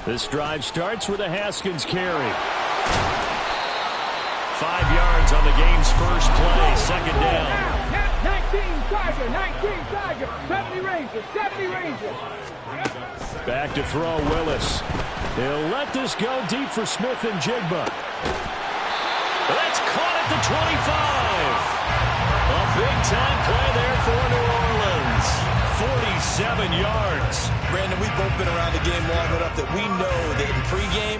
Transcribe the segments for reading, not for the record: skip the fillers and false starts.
This drive starts with a Haskins carry. 5 yards on the game's first play, second down. 19 Tiger, 19 Tiger, 70 Rangers, 70 Rangers. Back to throw, Willis. He'll let this go deep for Smith and Jigba. That's caught at the 25. A big-time play there for New Orleans. 47 yards. Brandon, we've both been around the game long enough that we know that in pregame,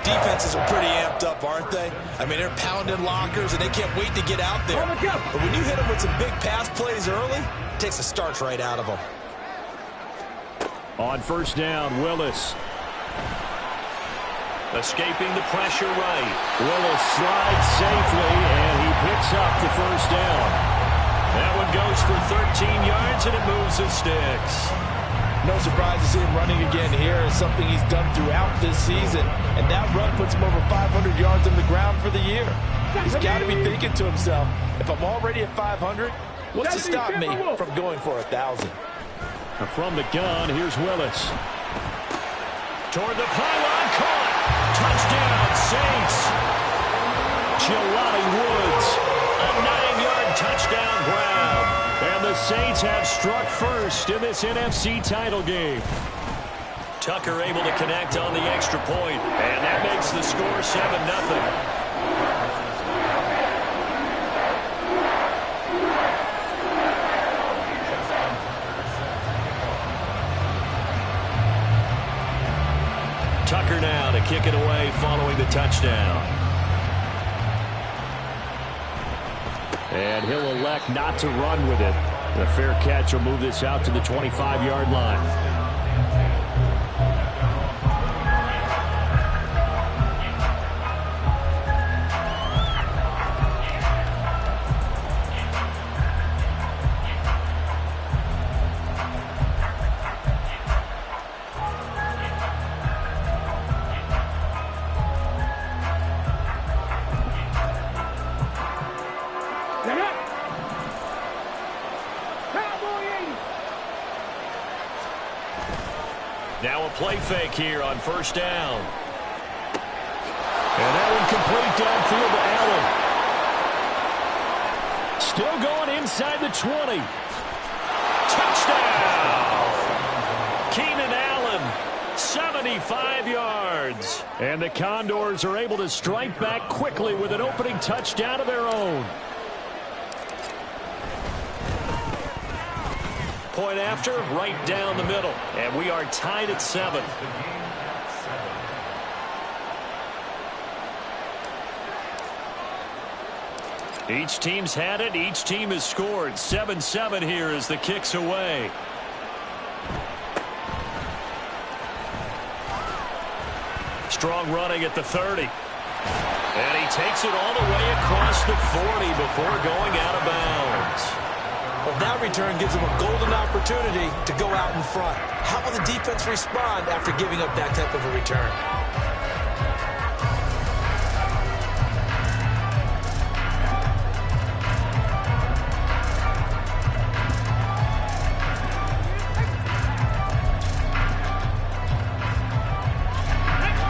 defenses are pretty amped up, aren't they? I mean, they're pounding lockers, and they can't wait to get out there. But when you hit them with some big pass plays early, it takes the starch right out of them. On first down, Willis. Escaping the pressure right. Willis slides safely, and he picks up the first down. That one goes for 13 yards, and it moves the sticks. No surprise to see him running again here. It's something he's done throughout this season. And that run puts him over 500 yards on the ground for the year. He's got to be thinking to himself, if I'm already at 500, what's to stop me from going for 1,000? From the gun, here's Willis. Toward the pylon, caught. Touchdown, Saints. Jelani Woods, a 9-yard touchdown grab. And the Saints have struck first in this NFC title game. Tucker able to connect on the extra point, and that makes the score 7-0. Tucker now to kick it away following the touchdown. And he'll elect not to run with it. The fair catch will move this out to the 25-yard line. Now a play fake here on first down. And that one complete downfield to Allen. Still going inside the 20. Touchdown! Keenan Allen, 75 yards. And the Condors are able to strike back quickly with an opening touchdown of their own. Point after, right down the middle. And we are tied at 7. Each team's had it. Each team has scored. 7-7 here as the kick's away. Strong running at the 30. And he takes it all the way across the 40 before going out of bounds. Well, that return gives them a golden opportunity to go out in front. How will the defense respond after giving up that type of a return?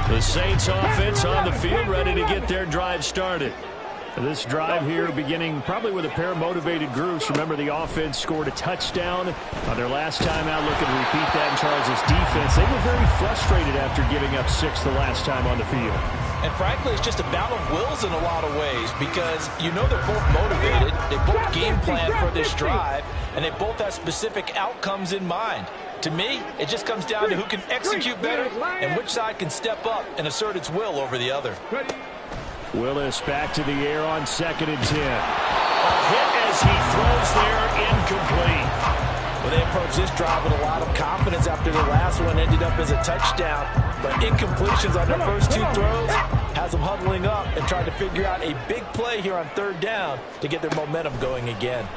The Saints offense on the field, ready to get their drive started. This drive here beginning probably with a pair of motivated groups. Remember, the offense scored a touchdown on their last time out. Looking to repeat that in Charles' defense. They were very frustrated after giving up 6 the last time on the field. And frankly, it's just a battle of wills in a lot of ways because you know they're both motivated. They both game plan for this drive, and they both have specific outcomes in mind. To me, it just comes down to who can execute better and which side can step up and assert its will over the other. Willis back to the air on 2nd and 10. A hit as he throws there, incomplete. Well, they approached this drive with a lot of confidence after the last one ended up as a touchdown. But incompletions on their first 2 throws has them huddling up and trying to figure out a big play here on 3rd down to get their momentum going again.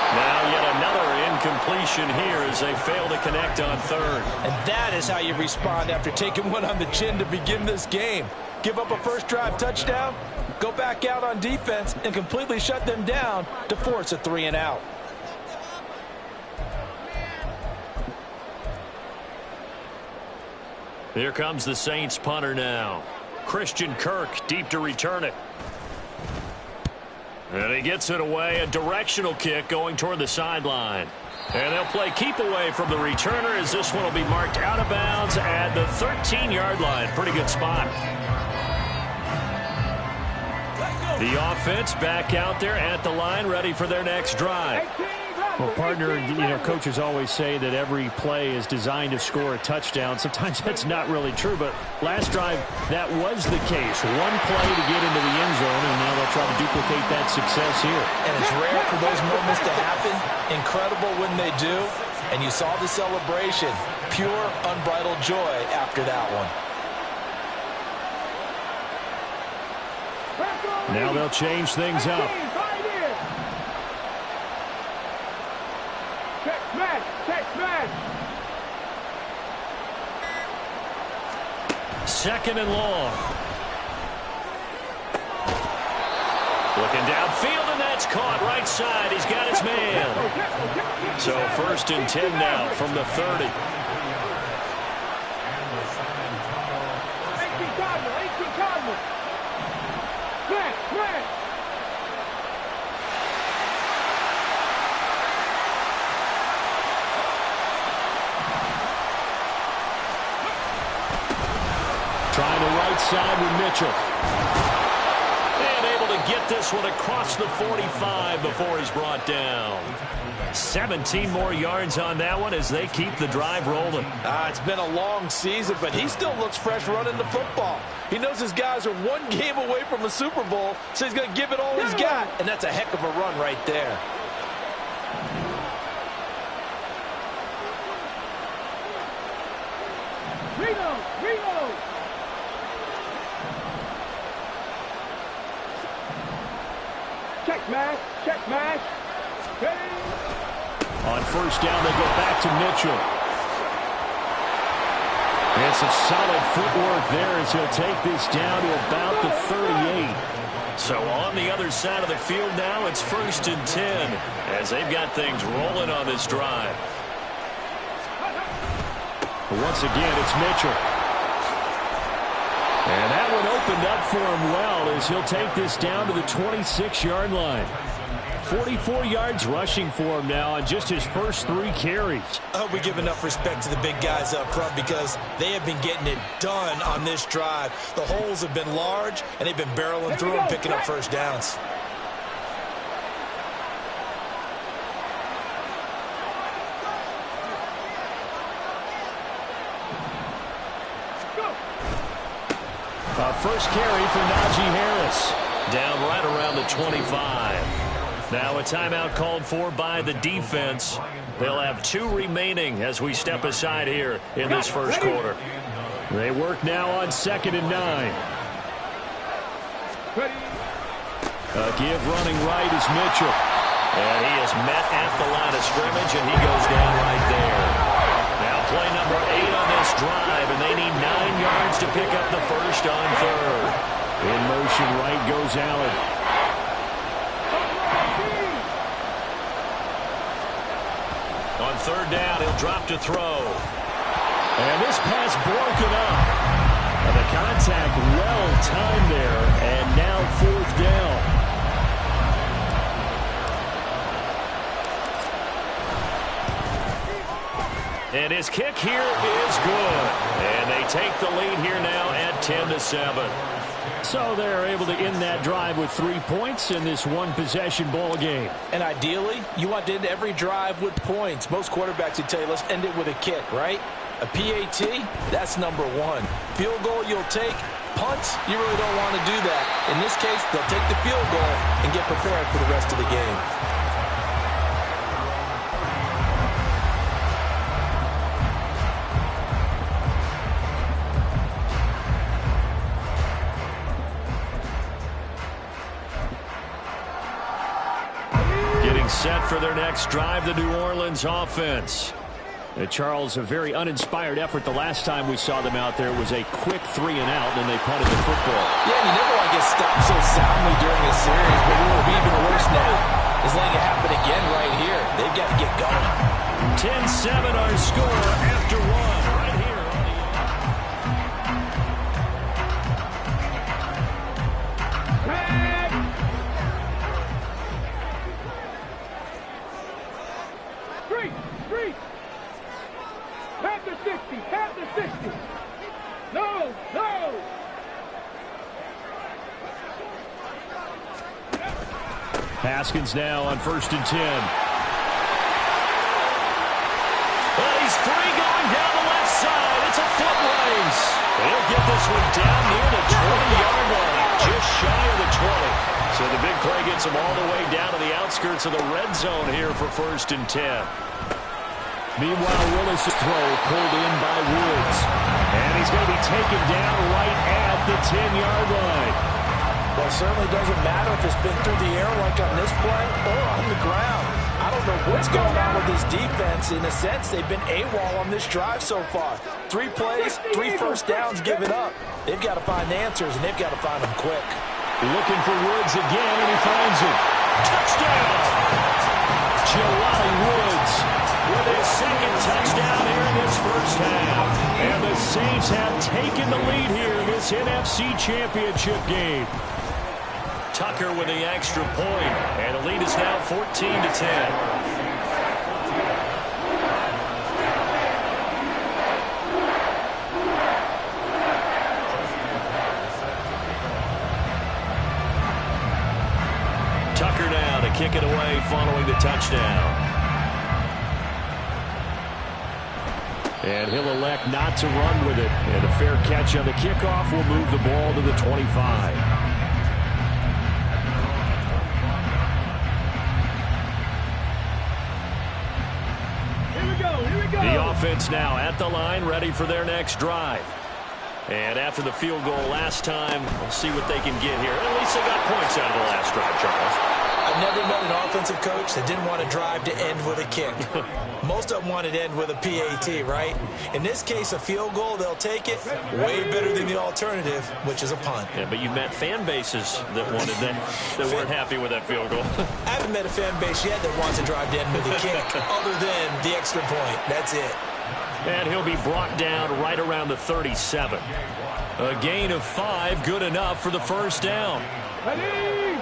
Now yet another incompletion here as they fail to connect on 3rd. And that is how you respond after taking one on the chin to begin this game. Give up a first drive touchdown, go back out on defense, and completely shut them down to force a 3-and-out. Here comes the Saints punter now. Christian Kirk deep to return it. And he gets it away. A directional kick going toward the sideline. And they'll play keep away from the returner as this one will be marked out of bounds at the 13-yard line. Pretty good spot. The offense back out there at the line, ready for their next drive. Well, partner, coaches always say that every play is designed to score a touchdown. Sometimes that's not really true, but last drive, that was the case. One play to get into the end zone, and now they'll try to duplicate that success here. And it's rare for those moments to happen. Incredible when they do. And you saw the celebration. Pure, unbridled joy after that one. Now they'll change things up. Second and long. Looking downfield, and that's caught right side. He's got his man. So 1st and 10 now from the 30. 18 Cardinals. Flat. Trying the right side with Mitchell. And able to get this one across the 45 before he's brought down. 17 more yards on that one as they keep the drive rolling. It's been a long season, but he still looks fresh running the football. He knows his guys are one game away from a Super Bowl, so he's going to give it all he's got. And that's a heck of a run right there. Reno. Check match. Ready. On 1st down, they go back to Mitchell. And some solid footwork there as he'll take this down to about the 38. So on the other side of the field now, it's 1st and 10 as they've got things rolling on this drive. But once again, it's Mitchell. And that one opened up for him well as he'll take this down to the 26-yard line. 44 yards rushing for him now on just his first 3 carries. I hope we give enough respect to the big guys up front because they have been getting it done on this drive. The holes have been large, and they've been barreling through and picking up 1st downs. First carry for Najee Harris. Down right around the 25. Now a timeout called for by the defense. They'll have 2 remaining as we step aside here in this first quarter. They work now on 2nd and 9. A give running right is Mitchell. And he is met at the line of scrimmage, and he goes down right there. Now play number 8 on this drive, and they need 9 yards to pick up the first on 3rd. In motion, right goes Allen. On 3rd down, he'll drop to throw. And this pass broken up. And the contact well timed there, and now 4th down. And his kick here is good. And they take the lead here now at 10-7. So they're able to end that drive with 3 points in this one-possession ball game. And ideally, you want to end every drive with points. Most quarterbacks would tell you, let's end it with a kick, right? A PAT, that's number 1. Field goal you'll take. Punts, you really don't want to do that. In this case, they'll take the field goal and get prepared for the rest of the game. Set for their next drive, the New Orleans offense. Charles, a very uninspired effort the last time we saw them out there. It was a quick 3 and out, and then they punted the football. Yeah, you never want to get stopped so soundly during a series, but it will be even worse now is letting it happen again right here. They've got to get going. 10-7 our score after 1 right here on the Panther 60, Panther 60. No, no. Haskins now on 1st and 10. Well, he's free going down the left side. It's a foot race. He'll get this one down near the 20-yard line, just shy of the 20. So the big play gets him all the way down to the outskirts of the red zone here for 1st and 10. Meanwhile, Willis' throw pulled in by Woods. And he's going to be taken down right at the 10-yard line. Well, it certainly doesn't matter if it's been through the air like on this play or on the ground. I don't know what's going on with this defense. In a sense, they've been AWOL on this drive so far. 3 plays, 3 first downs given up. They've got to find answers, and they've got to find them quick. Looking for Woods again, and he finds him. Touchdown! Jelani Woods with his 2nd touchdown here in this first half. And the Saints have taken the lead here in this NFC Championship game. Tucker with the extra point, and the lead is now 14-10. Tucker now to kick it away following the touchdown. And he'll elect not to run with it. And a fair catch on the kickoff will move the ball to the 25. The offense now at the line, ready for their next drive. And after the field goal last time, we'll see what they can get here. At least they got points out of the last drive, Charles. I've never met an offensive coach that didn't want to drive to end with a kick. Most of them wanted to end with a PAT, right? In this case, a field goal, they'll take it. Way better than the alternative, which is a punt. Yeah, but you met fan bases that wanted that weren't happy with that field goal. I haven't met a fan base yet that wants to drive to end with a kick, other than the extra point. That's it. And he'll be brought down right around the 37. A gain of 5, good enough for the first down. Ready?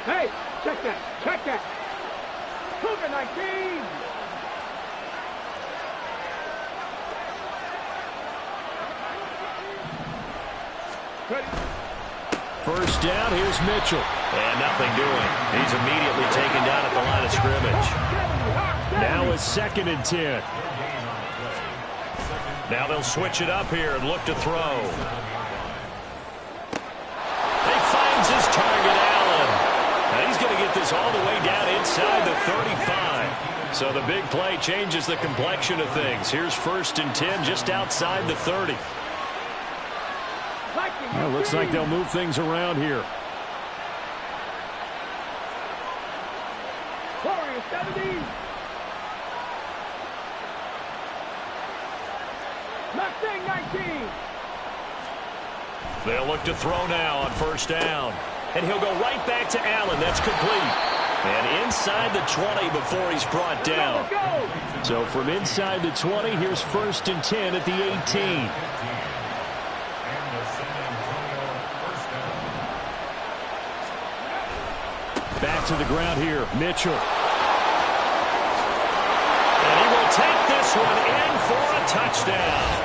Hey, check that. Cougar 19. Ready? First down, here's Mitchell. And nothing doing. He's immediately taken down at the line of scrimmage. Now it's 2nd and 10. Now they'll switch it up here and look to throw. He finds his target, Allen. Now he's going to get this all the way down inside the 35. So the big play changes the complexion of things. Here's 1st and 10 just outside the 30. Well, looks like they'll move things around here. Warriors 70. Mustang 19. They'll look to throw now on 1st down. And he'll go right back to Allen. That's complete. And inside the 20 before he's brought down. So from inside the 20, here's 1st and 10 at the 18. Back to the ground here, Mitchell. And he will take this one in for a touchdown.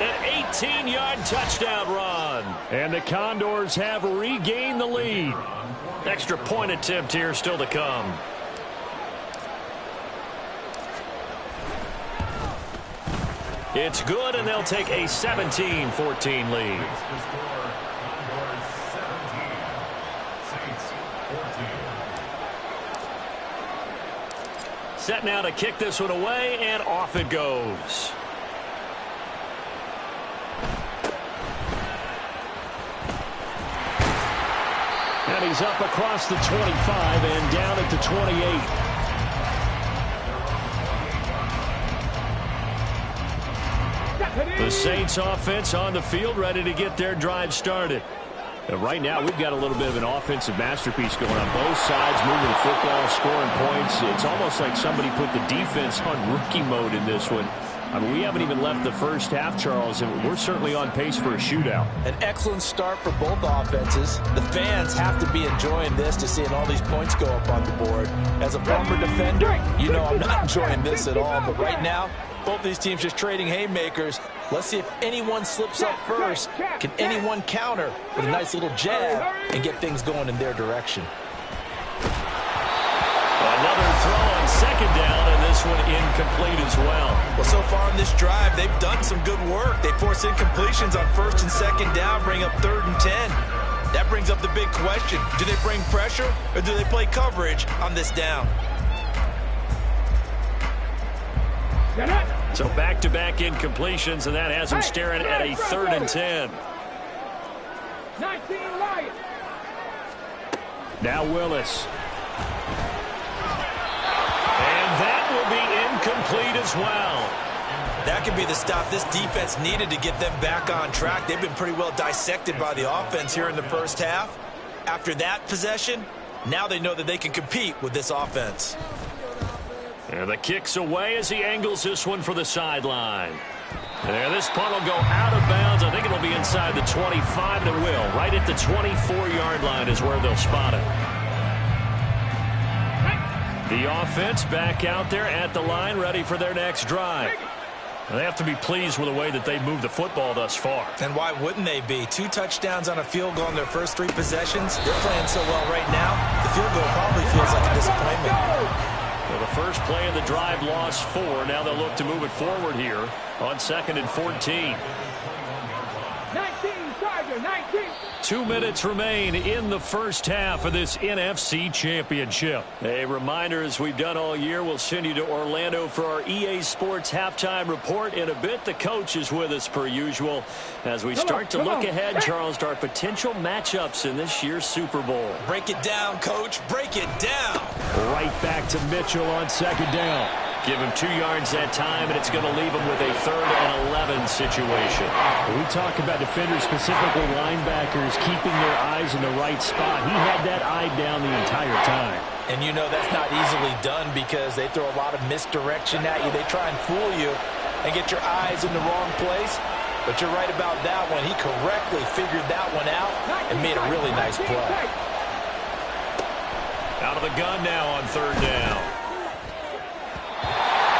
An 18-yard touchdown run. And the Condors have regained the lead. Extra point attempt here still to come. It's good, and they'll take a 17-14 lead. Set now to kick this one away, and off it goes. And he's up across the 25 and down at the 28. The Saints offense on the field, ready to get their drive started. And right now, we've got a little bit of an offensive masterpiece going on both sides, moving the football, scoring points. It's almost like somebody put the defense on rookie mode in this one. I mean, we haven't even left the first half, Charles, and we're certainly on pace for a shootout. An excellent start for both offenses. The fans have to be enjoying this to seeing all these points go up on the board. As a former defender, you know I'm not enjoying this at all. But right now, both these teams just trading haymakers. Let's see if anyone slips up first. Can anyone counter with a nice little jab and get things going in their direction? Another throw on second down, and this one incomplete as well. Well, so far in this drive, they've done some good work. They force incompletions on first and second down, bring up 3rd and 10. That brings up the big question. Do they bring pressure, or do they play coverage on this down? So back-to-back incompletions, and that has them staring at a 3rd and 10. 19 Lions. Now Willis. And that will be incomplete as well. That could be the stop this defense needed to get them back on track. They've been pretty well dissected by the offense here in the first half. After that possession, now they know that they can compete with this offense. And the kick's away as he angles this one for the sideline. There, this punt will go out of bounds. I think it'll be inside the 25, and it will. Right at the 24-yard line is where they'll spot it. The offense back out there at the line, ready for their next drive. They have to be pleased with the way that they've moved the football thus far. And why wouldn't they be? 2 touchdowns on a field goal in their first 3 possessions. They're playing so well right now, the field goal probably feels like a disappointment. Well, the first play of the drive lost 4. Now they'll look to move it forward here on 2nd and 14. 19 Tiger, 19. 2 minutes remain in the first half of this NFC Championship. A reminder, as we've done all year, we'll send you to Orlando for our EA Sports halftime report. In a bit, the coach is with us per usual as we start to look ahead, Charles, to our potential matchups in this year's Super Bowl. Break it down, Coach. Break it down. Right back to Mitchell on second down. Give him 2 yards that time, and it's going to leave him with a 3rd and 11 situation. We talk about defenders, specifically linebackers, keeping their eyes in the right spot. He had that eye down the entire time. And you know that's not easily done because they throw a lot of misdirection at you. They try and fool you and get your eyes in the wrong place. But you're right about that one. He correctly figured that one out and made a really nice play. Out of the gun now on 3rd down.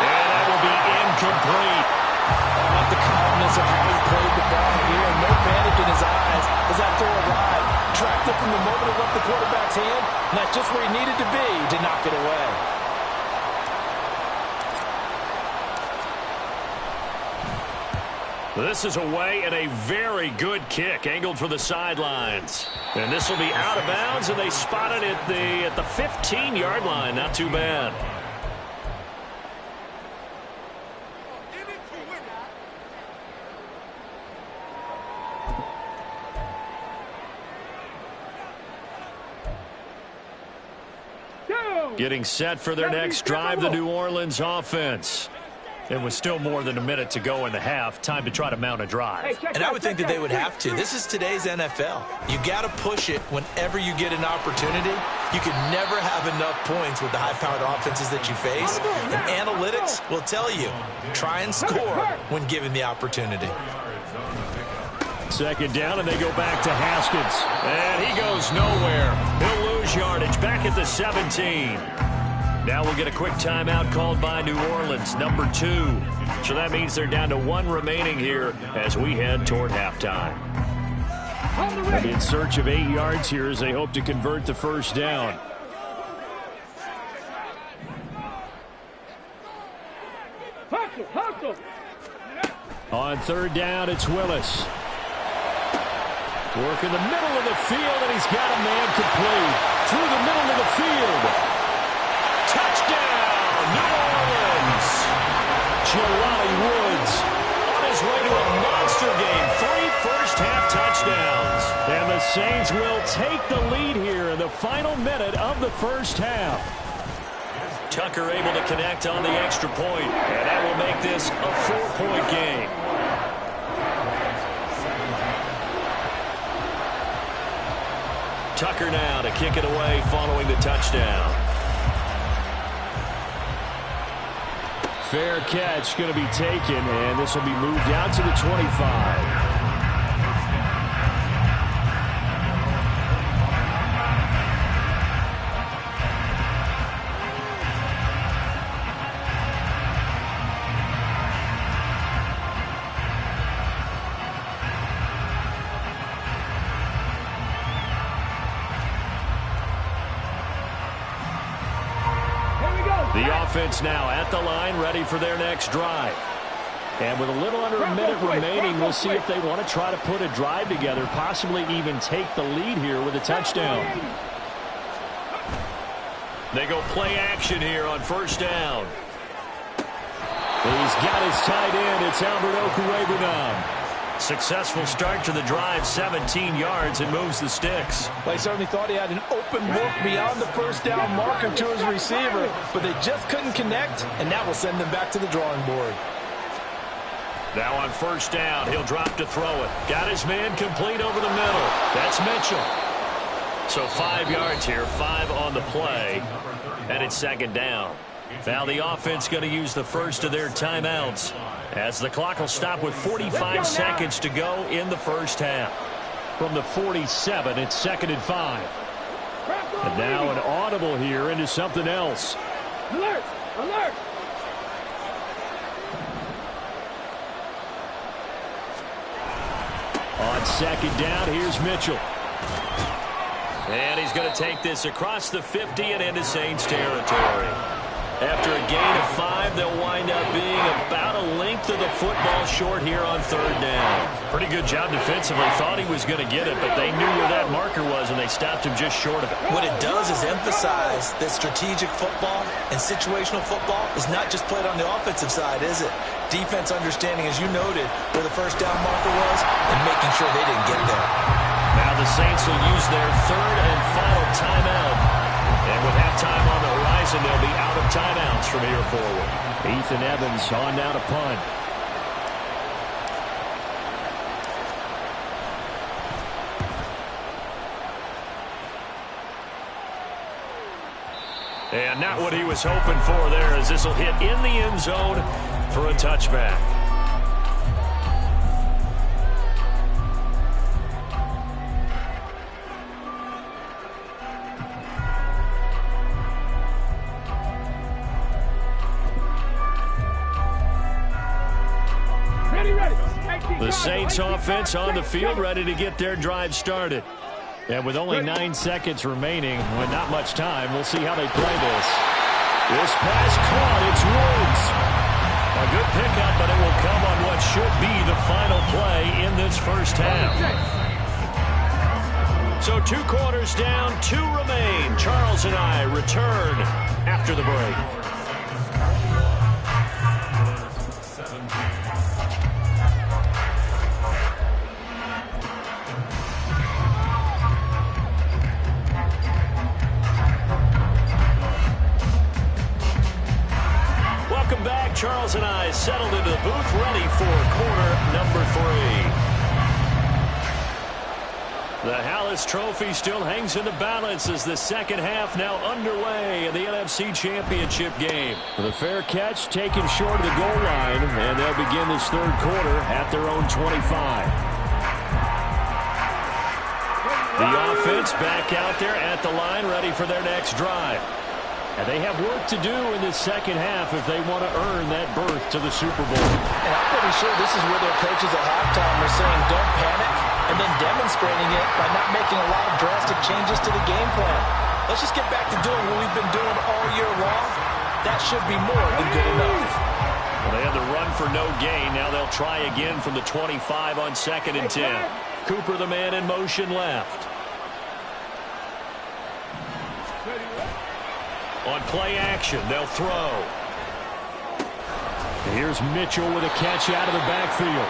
And that will be incomplete. I like the calmness of how he played the ball here. No panic in his eyes as that throw arrived. Tracked it from the moment it left the quarterback's hand. And that's just where he needed to be to knock it away. This is away and a very good kick angled for the sidelines. And this will be out of bounds, and they spot it at the 15-yard line. Not too bad. Getting set for their next drive, the New Orleans offense. It was still more than a minute to go in the half. Time to try to mount a drive. And I would think that they would have to. This is today's NFL. You got to push it whenever you get an opportunity. You can never have enough points with the high-powered offenses that you face. And analytics will tell you, try and score when given the opportunity. Second down, and they go back to Haskins. And he goes nowhere. He'll lose yardage back at the 17. Now we'll get a quick timeout called by New Orleans, number 2. So that means they're down to 1 remaining here as we head toward halftime. And in search of 8 yards here as they hope to convert the first down. Hustle. On 3rd down, it's Willis. Work in the middle of the field, and he's got a man complete. Through the middle of the field. Touchdown, New Orleans. Jelani Woods on his way to a monster game. 3 first-half touchdowns. And the Saints will take the lead here in the final minute of the first half. Tucker able to connect on the extra point, and that will make this a 4-point game. Tucker now to kick it away following the touchdown. fair catch going to be taken, and this will be moved out to the 25. The offense now at the line, ready for their next drive. And with a little under a minute remaining, we'll see if they want to try to put a drive together, possibly even take the lead here with a touchdown. They go play action here on first down. He's got his tight end. It's Albert Okwuegbunam. Successful start to the drive, 17 yards, and moves the sticks. Well, he certainly thought he had an open look beyond the first down marker to his receiver, but they just couldn't connect, and that will send them back to the drawing board. Now on first down, he'll drop to throw it. Got his man complete over the middle. That's Mitchell. So 5 yards here, 5 on the play, and it's second down. Now the offense going to use the first of their timeouts, as the clock will stop with 45 seconds to go in the first half. From the 47, it's second and 5. And now an audible here into something else. Alert! Alert! On second down, here's Mitchell. And he's going to take this across the 50 and into Saints territory. After a gain of 5, they'll wind up being about a length of the football short here on third down. Pretty good job defensively. Thought he was going to get it, but they knew where that marker was, and they stopped him just short of it. What it does is emphasize that strategic football and situational football is not just played on the offensive side, is it? Defense understanding, as you noted, where the first down marker was and making sure they didn't get there. Now the Saints will use their third and final timeout. And with halftime on the horizon, they'll be out of timeouts from here forward. Ethan Evans on now to punt. And not what he was hoping for there, as this will hit in the end zone for a touchback. The Saints offense on the field, ready to get their drive started. And with only 9 seconds remaining, with not much time, we'll see how they play this. This pass caught. It's Woods. A good pickup, but it will come on what should be the final play in this first half. So 2 quarters down, 2 remain. Charles and I return after the break. Charles and I settled into the booth, ready for quarter number 3. The Hallis Trophy still hangs in the balance as the second half now underway in the NFC Championship game. The fair catch taken short of the goal line, and they'll begin this third quarter at their own 25. The offense back out there at the line, ready for their next drive. And they have work to do in this second half if they want to earn that berth to the Super Bowl. And I'm pretty sure this is where their coaches at halftime are saying don't panic, and then demonstrating it by not making a lot of drastic changes to the game plan. Let's just get back to doing what we've been doing all year long. That should be more than good enough. Well, they had the run for no gain. Now they'll try again from the 25 on second and 10. Cooper, the man in motion, left. On play action, they'll throw. Here's Mitchell with a catch out of the backfield.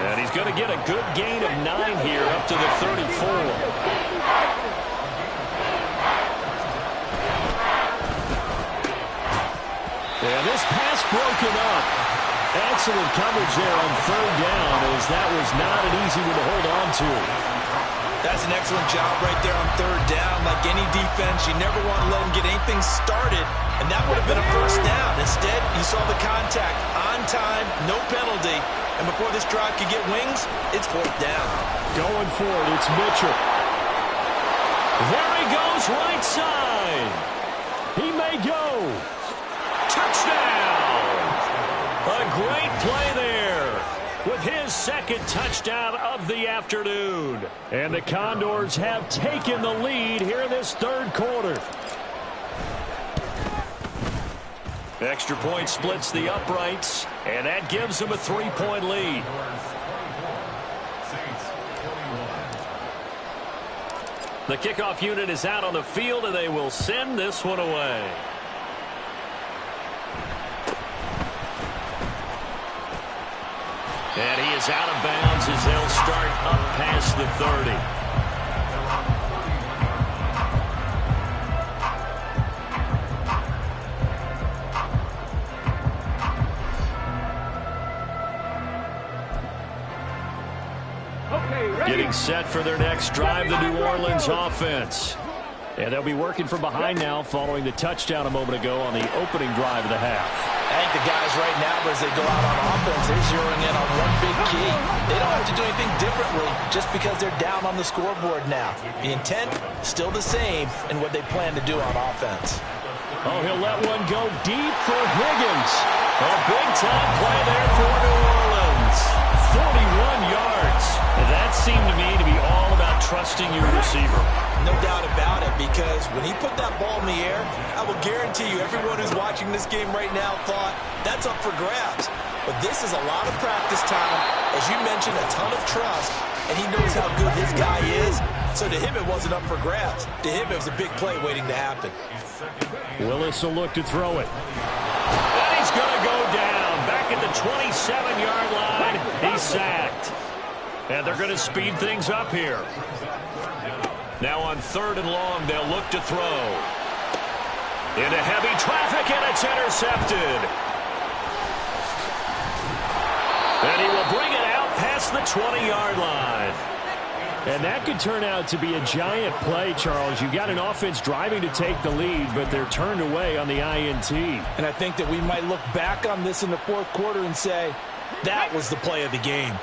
And he's going to get a good gain of 9 here up to the 34. And this pass broken up. Excellent coverage there on third down, as that was not an easy one to hold on to. That's an excellent job right there on third down. Like any defense, you never want to let them get anything started, and that would have been a first down. Instead, you saw the contact on time, no penalty. And before this drive could get wings, it's fourth down. Going for it, it's Mitchell. There he goes, right side. He may go. Touchdown! A great play there with his second touchdown of the afternoon. And the Condors have taken the lead here in this third quarter. Extra point splits the uprights, and that gives them a 3-point lead. The kickoff unit is out on the field, and they will send this one away. And he is out of bounds as they'll start up past the 30. Getting set for their next drive, the New Orleans offense. And they'll be working from behind now following the touchdown a moment ago on the opening drive of the half. I think the guys right now, as they go out on offense, they're zeroing in on one big key. They don't have to do anything differently just because they're down on the scoreboard now. The intent, still the same in what they plan to do on offense. Oh, he'll let one go deep for Higgins. A big-time play there for New Orleans. 41 yards. That seemed to me to be all about trusting your receiver. No doubt about it, because when he put that ball in the air, I will guarantee you everyone who's watching this game right now thought that's up for grabs. But this is a lot of practice time. As you mentioned, a ton of trust, and he knows how good his guy is. So to him, it wasn't up for grabs. To him, it was a big play waiting to happen. Willis will look to throw it. And he's going to go down. Back at the 27-yard line. He's sacked. And they're going to speed things up here. Now on 3rd and long, they'll look to throw. Into heavy traffic, and it's intercepted. And he will bring it out past the 20-yard line. And that could turn out to be a giant play, Charles. You've got an offense driving to take the lead, but they're turned away on the INT. And I think that we might look back on this in the fourth quarter and say, that was the play of the game.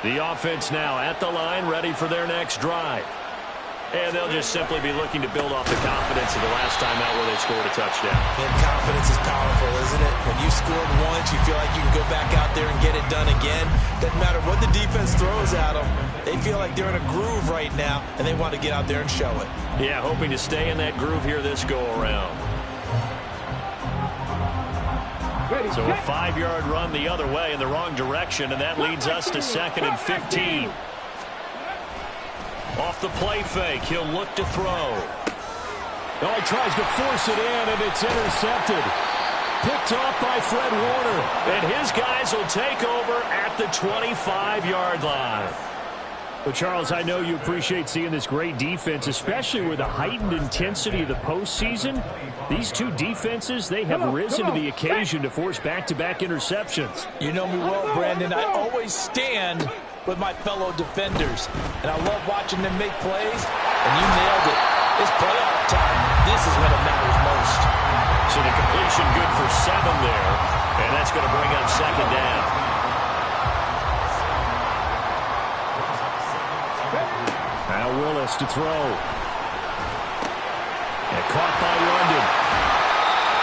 The offense now at the line, ready for their next drive. And they'll just simply be looking to build off the confidence of the last time out where they scored a touchdown. And confidence is powerful, isn't it? When you scored once, you feel like you can go back out there and get it done again. Doesn't matter what the defense throws at them. They feel like they're in a groove right now, and they want to get out there and show it. Yeah, hoping to stay in that groove here this go-around. So a 5-yard run the other way in the wrong direction, and that leads us to 2nd and 15. Off the play fake, he'll look to throw. Oh, he tries to force it in, and it's intercepted. Picked off by Fred Warner. And his guys will take over at the 25-yard line. Well, Charles, I know you appreciate seeing this great defense, especially with the heightened intensity of the postseason. These two defenses, they have risen to the occasion to force back-to-back interceptions. You know me well, Brandon. I always stand with my fellow defenders, and I love watching them make plays, and you nailed it. It's playoff time. This is when it matters most. So the completion good for 7 there, and that's going to bring up 2nd down. Now Willis to throw. And caught by London.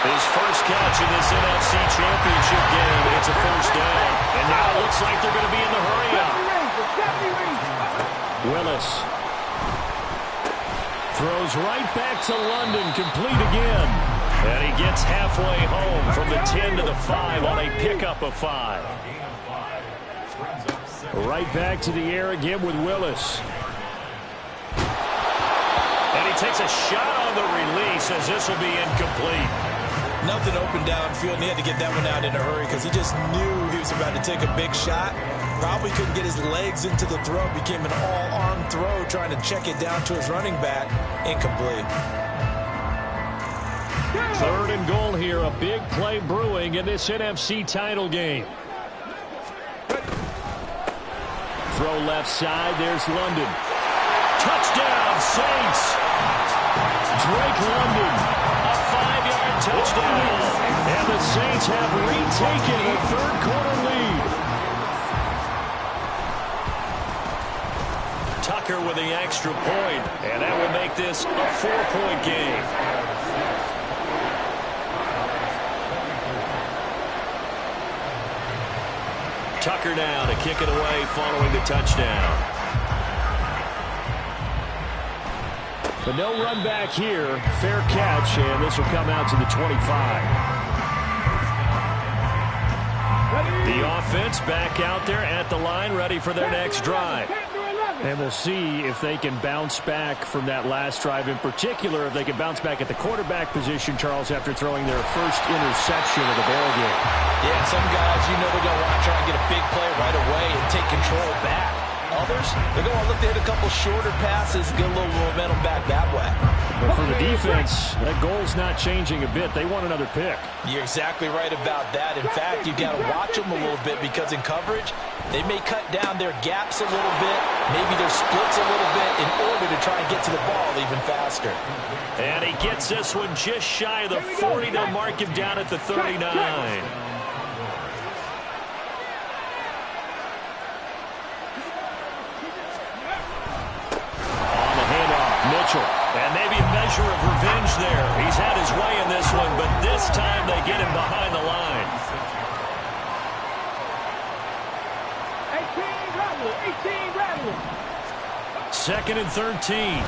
His first catch in this NFC Championship game, and it's a first down. And now it looks like they're going to be in the hurry-up. Willis throws right back to London, complete again. And he gets halfway home from the 10 to the 5 on a pickup of 5. Right back to the air again with Willis. And he takes a shot on the release as this will be incomplete. Nothing open downfield, and he had to get that one out in a hurry because he just knew he was about to take a big shot. Probably couldn't get his legs into the throw. Became an all-arm throw trying to check it down to his running back. Incomplete. 3rd and goal here. A big play brewing in this NFC title game. Throw left side. There's London. Touchdown, Saints. Drake London. A 5-yard touchdown. And the Saints have retaken a third-quarter lead. Tucker with the extra point, and that would make this a 4-point game. Tucker now to kick it away following the touchdown. But no run back here. Fair catch, and this will come out to the 25. The offense back out there at the line, ready for their next drive. And we'll see if they can bounce back from that last drive, in particular if they can bounce back at the quarterback position, Charles, after throwing their first interception of the ballgame. Yeah, some guys, they're going to want to try and get a big play right away and take control back. Others, they're going to look to hit a couple shorter passes, get a little momentum back that way. But for the defense, that goal's not changing a bit. They want another pick. You're exactly right about that. In fact, you've got to watch them a little bit because in coverage, they may cut down their gaps a little bit, maybe their splits a little bit in order to try and get to the ball even faster. And he gets this one just shy of the 40. They'll mark him down at the 39. And maybe a measure of revenge there. He's had his way in this one, but this time they get him behind the line. 18 rattle. 2nd and 13.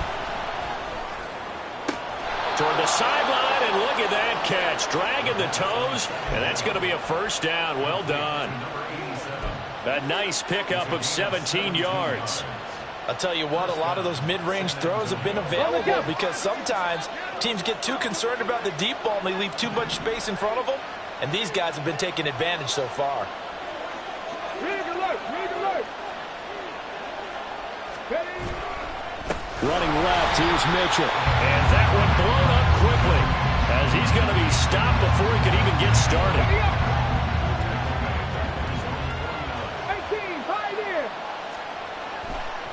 Toward the sideline, and look at that catch. Dragging the toes, and that's going to be a first down. Well done. A nice pickup of 17 yards. I'll tell you what, a lot of those mid-range throws have been available because sometimes teams get too concerned about the deep ball and they leave too much space in front of them, and these guys have been taking advantage so far. Running left, here's Mitchell. And that one blown up quickly as he's going to be stopped before he could even get started.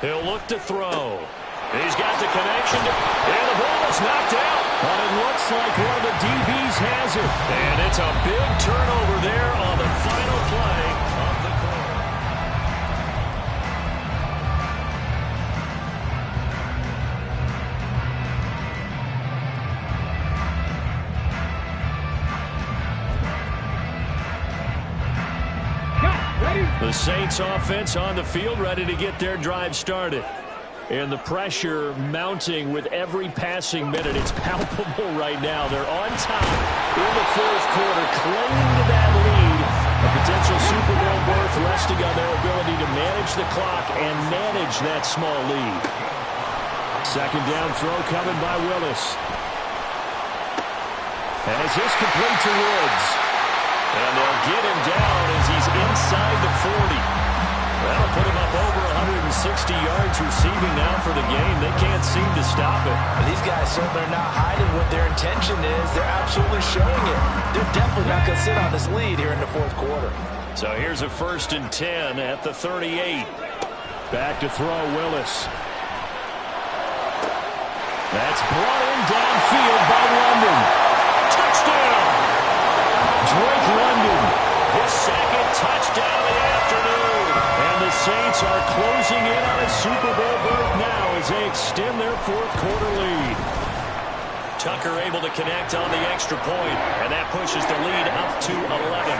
He'll look to throw. He's got the connection, and the ball is knocked out. But it looks like one of the DBs has it. And it's a big turnover there on the final play of the quarter. The Saints offense on the field, ready to get their drive started. And the pressure mounting with every passing minute. It's palpable right now. They're on top in the fourth quarter, clinging to that lead. A potential Super Bowl berth resting on their ability to manage the clock and manage that small lead. Second down throw coming by Willis. As this complete to Woods. And they'll get him down as he's inside the 40. That'll put him up over 160 yards receiving now for the game. They can't seem to stop it. These guys certainly are not hiding what their intention is. They're absolutely showing it. They're definitely not going to sit on this lead here in the fourth quarter. So here's a 1st and 10 at the 38. Back to throw Willis. That's brought in downfield by London. Touchdown! Drake London, his 2nd touchdown of the afternoon. And the Saints are closing in on a Super Bowl berth now as they extend their fourth quarter lead. Tucker able to connect on the extra point, and that pushes the lead up to 11.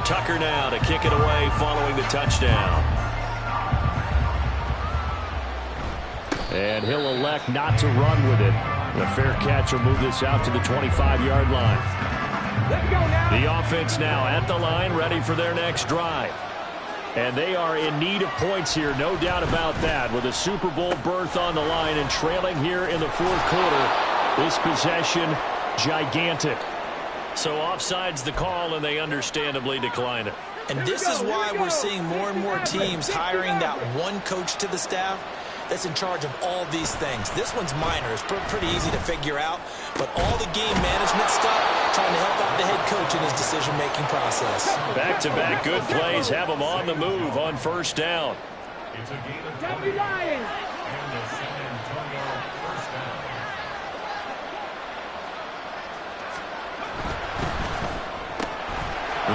Tucker now to kick it away following the touchdown. And he'll elect not to run with it. The fair catch will move this out to the 25-yard line. Let's go now. The offense now at the line, ready for their next drive. And they are in need of points here, no doubt about that, with a Super Bowl berth on the line and trailing here in the fourth quarter. This possession, gigantic. So offsides the call, and they understandably decline it. And this is why we're seeing more and more teams hiring that one coach to the staff that's in charge of all these things. This one's minor. It's pretty easy to figure out. But all the game management stuff, trying to help out the head coach in his decision-making process. Back-to-back good plays have them on the move on first down. Lions.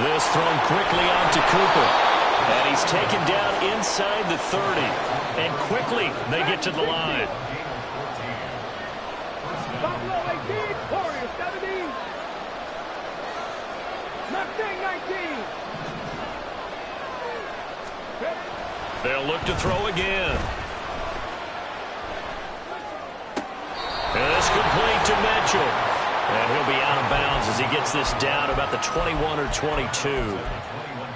This thrown quickly out to Cooper. And he's taken down inside the 30. And quickly they get to the line. Buffalo 18, Warriors 17. Mustang 19. They'll look to throw again. And this complete to Mitchell. And he'll be out of bounds as he gets this down about the 21 or 22.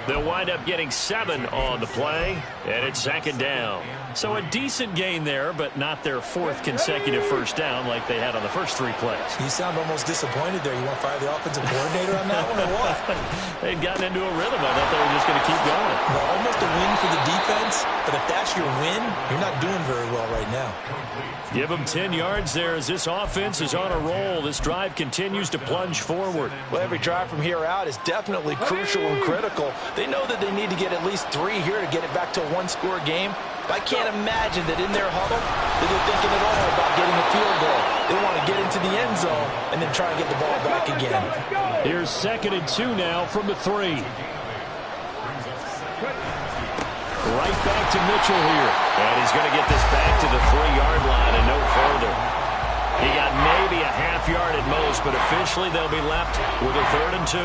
They'll wind up getting 7 on the play, and it's 2nd down. So a decent gain there, but not their 4th consecutive first down like they had on the first 3 plays. You sound almost disappointed there. You want to fire the offensive coordinator on that one or what? They'd gotten into a rhythm. I thought they were just going to keep going. Well, almost a win for the defense, but if that's your win, you're not doing very well right now. Give them 10 yards there as this offense is on a roll. This drive continues to plunge forward. Well, every drive from here out is definitely crucial and critical. They know that they need to get at least 3 here to get it back to a one-score game. But I can't imagine that in their huddle that they're thinking at all about getting a field goal. They want to get into the end zone and then try and get the ball back again. Here's 2nd and 2 now from the 3. Right back to Mitchell here. And he's going to get this back to the 3-yard line and no further. He got maybe a half yard at most, but officially they'll be left with a 3rd and 2.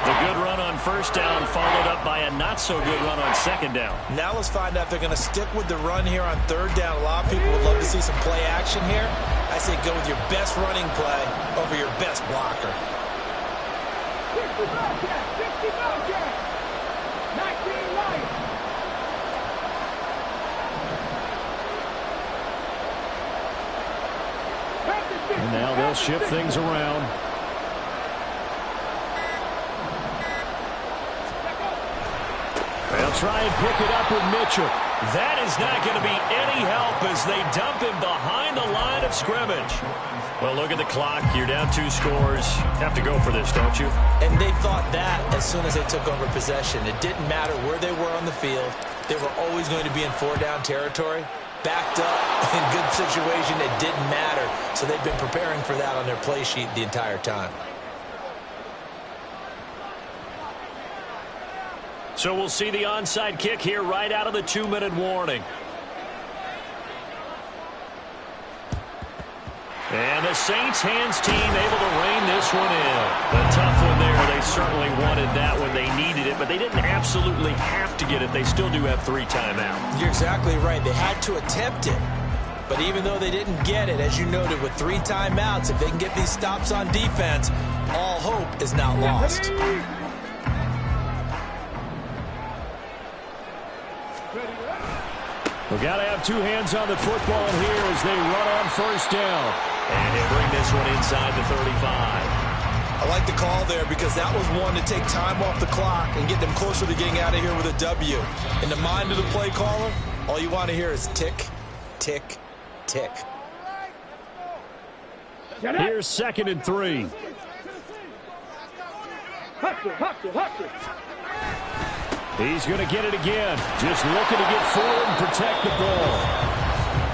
The good run on first down followed up by a not-so-good run on 2nd down. Now let's find out if they're going to stick with the run here on 3rd down. A lot of people would love to see some play action here. I say go with your best running play over your best blocker. 60 Bobcat, 19 Lions. And now they'll shift things around. They'll try and pick it up with Mitchell. That is not going to be any help as they dump him behind the line of scrimmage. Well, look at the clock. You're down 2 scores. Have to go for this, don't you? And they thought that as soon as they took over possession. It didn't matter where they were on the field. They were always going to be in 4-down territory. Backed up, in good situation, it didn't matter. So they've been preparing for that on their play sheet the entire time. So we'll see the onside kick here right out of the 2-minute warning. And the Saints hands team able to rein this one in. A tough one there. They certainly wanted that when they needed it, but they didn't absolutely have to get it. They still do have 3 timeouts. You're exactly right. They had to attempt it. But even though they didn't get it, as you noted, with 3 timeouts, if they can get these stops on defense, all hope is not lost. We've got to have 2 hands on the football here as they run on first down. And they bring this one inside the 35. I like the call there because that was one to take time off the clock and get them closer to getting out of here with a W. In the mind of the play caller, all you want to hear is tick, tick, tick. Here's 2nd and 3. Hustle. He's going to get it again. Just looking to get forward and protect the ball.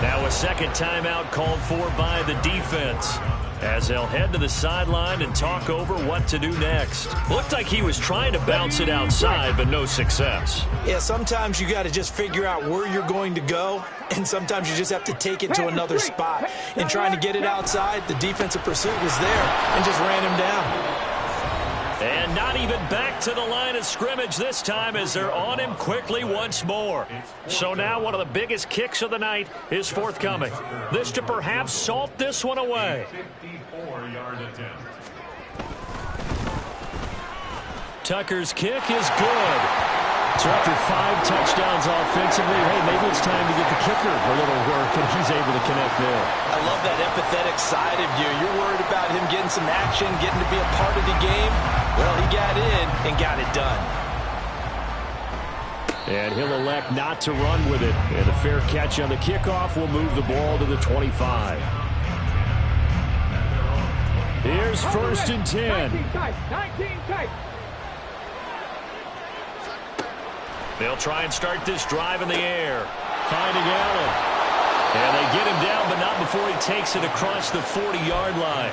Now a 2nd timeout called for by the defense as they'll head to the sideline and talk over what to do next. Looked like he was trying to bounce it outside, but no success. Yeah, sometimes you got to just figure out where you're going to go, and sometimes you just have to take it to another spot. In trying to get it outside, the defensive pursuit was there and just ran him down. And not even back to the line of scrimmage this time as they're on him quickly once more. So now one of the biggest kicks of the night is forthcoming. This to perhaps salt this one away. Tucker's kick is good. So after 5 touchdowns offensively, hey, maybe it's time to get the kicker a little work, and he's able to connect there. I love that empathetic side of you. You're worried about him getting some action, getting to be a part of the game. Well, he got in and got it done. And he'll elect not to run with it. And a fair catch on the kickoff will move the ball to the 25. Here's 1st and 10. 19 tight. They'll try and start this drive in the air. Finding Allen. And they get him down, but not before he takes it across the 40-yard line.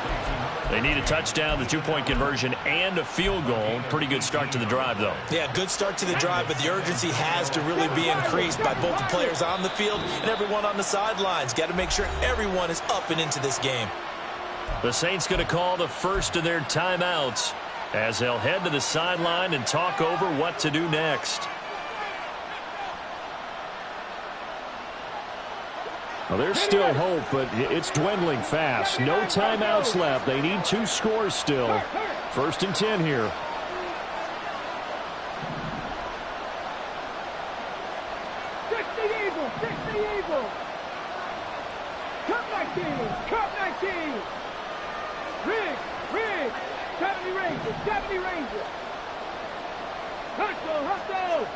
They need a touchdown, the two-point conversion, and a field goal. Pretty good start to the drive, though. Yeah, good start to the drive, but the urgency has to really be increased by both the players on the field and everyone on the sidelines. Got to make sure everyone is up and into this game. The Saints going to call the first of their timeouts as they'll head to the sideline and talk over what to do next. Well, there's still hope, but it's dwindling fast. No timeouts left. They need 2 scores still. 1st and 10 here. Fix the Eagles! Fix the Eagles! Cup 19! Cup 19! Rig! 70 Rangers! 70 Rangers! Hustle!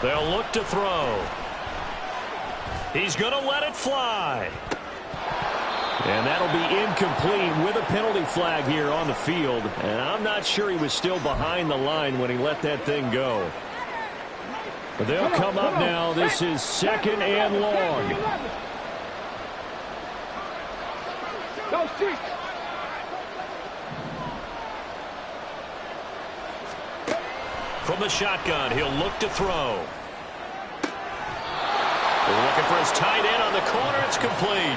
They'll look to throw. He's going to let it fly. And that'll be incomplete with a penalty flag here on the field. And I'm not sure he was still behind the line when he let that thing go. But they'll come up now. This is 2nd and long. Go street! From the shotgun, he'll look to throw. Looking for his tight end on the corner. It's complete.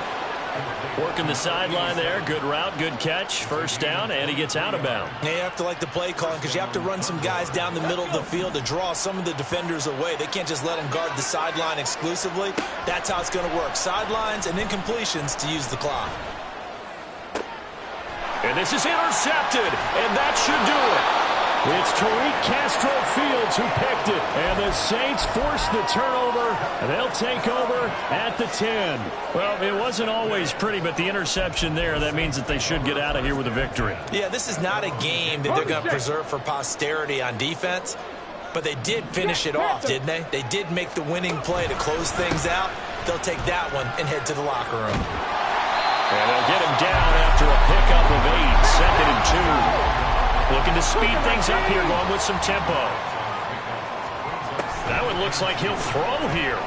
Working the sideline there. Good route, good catch. 1st down, and he gets out of bounds. Yeah, you have to like the play calling because you have to run some guys down the middle of the field to draw some of the defenders away. They can't just let them guard the sideline exclusively. That's how it's going to work. Sidelines and incompletions to use the clock. And this is intercepted, and that should do it. It's Tariq Castro Fields who picked it. And the Saints force the turnover, and they'll take over at the 10. Well, it wasn't always pretty, but the interception there, that means that they should get out of here with a victory. Yeah, this is not a game that they're going to preserve for posterity on defense, but they did finish it off, didn't they? They did make the winning play to close things out. They'll take that one and head to the locker room. And they'll get him down after a pickup of 8, 2nd and 2. Looking to speed things up here, going with some tempo. That one looks like he'll throw here.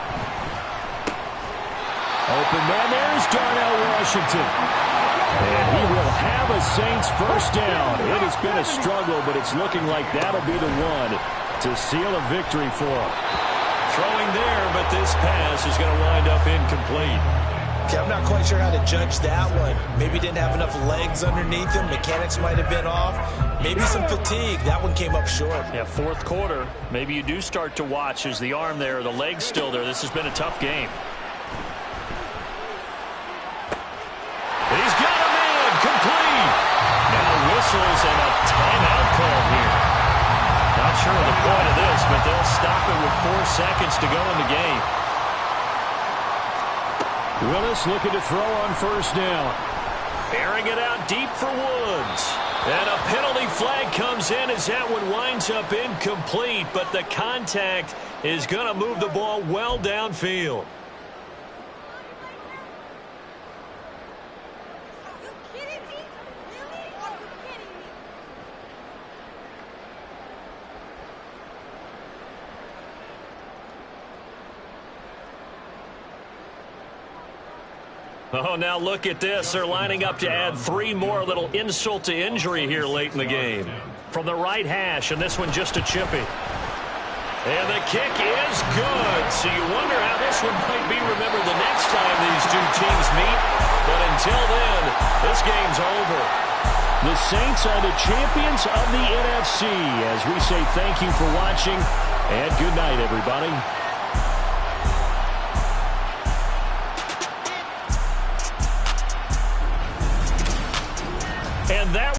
Open man, there's Darnell Washington. And he will have a Saints 1st down. It has been a struggle, but it's looking like that'll be the one to seal a victory for him. Throwing there, but this pass is going to wind up incomplete. Okay, I'm not quite sure how to judge that one. Maybe didn't have enough legs underneath him. Mechanics might have been off. Maybe some fatigue. That one came up short. Yeah, 4th quarter. Maybe you do start to watch as the arm there, the leg's still there. This has been a tough game. He's got a man, complete. Now whistles and a timeout call here. Not sure of the point of this, but they'll stop it with 4 seconds to go in the game. Willis looking to throw on 1st down. Airing it out deep for Woods. And a penalty flag comes in as that one winds up incomplete, but the contact is going to move the ball well downfield. Oh, now look at this. They're lining up to add 3 more, a little insult to injury here late in the game. From the right hash, and this one just a chippy. And the kick is good. So you wonder how this one might be remembered the next time these two teams meet. But until then, this game's over. The Saints are the champions of the NFC. As we say thank you for watching, and good night, everybody. And that